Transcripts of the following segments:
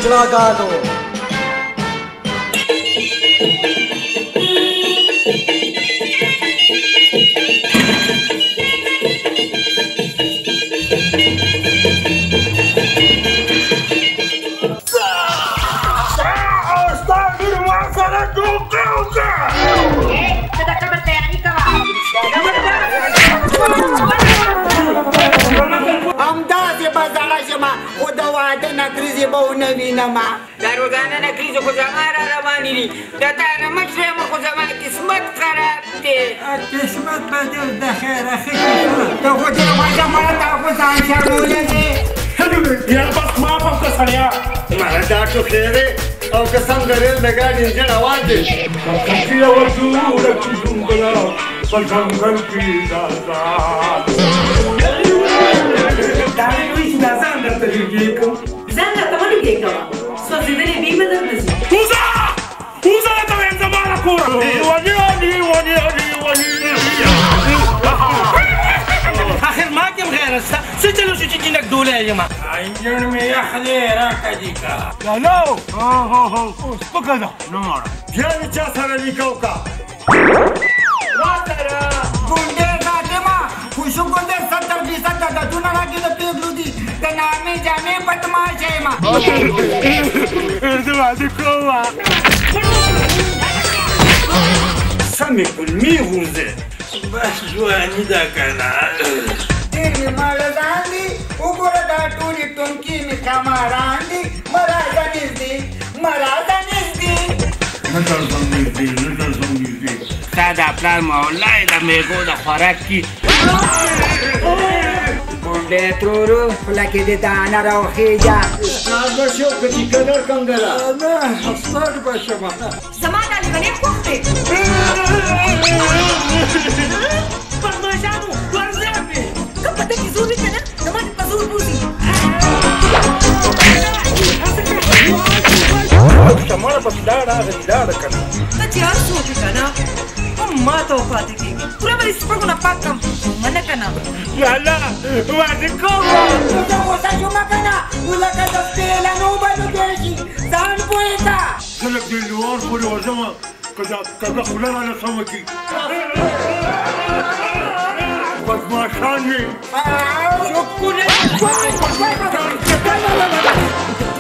हिचड़ा गा दो। रोजाना नकली जो खुजामारा रवानी री दता न मचले म खुजामा किस्मत खराब थे किस्मत बदे दखैर अखी तो खुदे वाजा मारा ता खुजान शर्मोले ने यार बस माफ आपका सड़िया मारा डाटो खेरे और कसम करे लगा इंजन आवाज दे कभी वजूद की जुंगला पलंगल की दादा दाने कोई नाज़ अंदर तरीके को ज़ंदा तमनी के का सोचने भी मदद नहीं Usa la cabeza para cura. आखिर माँ क्यों खैर रस्ता से चलो सुची जिनक डोले है जमा इंजन में या खलेरा कजी का चलो हो पकड़ दो नो मारा ध्यान चा सारा निकाओ का वातरा गुंडे का देमा खुशो गुंडे 70-20 का तूना ना की तो पेगलू दी ते नामे जाने बदमाश है मां ऐसे को वा سامي كل ميغوزي بس جواني دا كنا तेरी मर्दानी उगुरदा टूरी तुमकी मिकामारानी मरादा निज़दी नजर संगीती सादा प्लान मौलाई दा मेगो दा खुराक की बुंडे त्रोरो फुलाके दे दाना रोखिया نازل شو كتي كنر كنغلا أنا أصلاً بشما زمان علي بني كوختي برمجانو ورزابي كم بدك يزوري كنا زمان بزور بوزي شمارة بسدارة كنا تجار صوتي كنا ما توفاتي كي پورا بری سپرگونا پاکم منا كنا لا وادكم وسا شما كنا ولا كذا بيلا نوبة ديشي زان بويتا سلك دلوار كل وزما كذا خلنا على سمكي بس ما شاني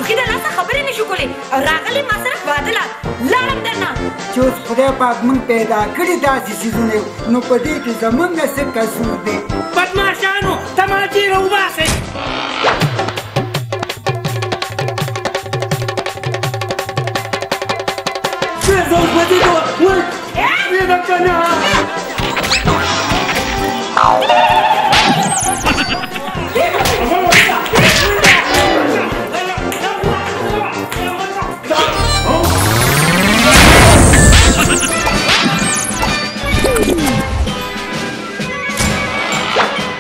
كده ناسا خبرني شو كولي راغلي ما سرك بادلا لارم درنا چوس خدای پاک من پیدا کړی داسې سيزونه نو پدې کې زمونږ څه قصور دی بدمعشانو تماچی روباسي زوج بدی دو ول دې کنه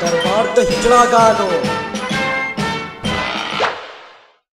दरबार तो हिचड़ा गा दो।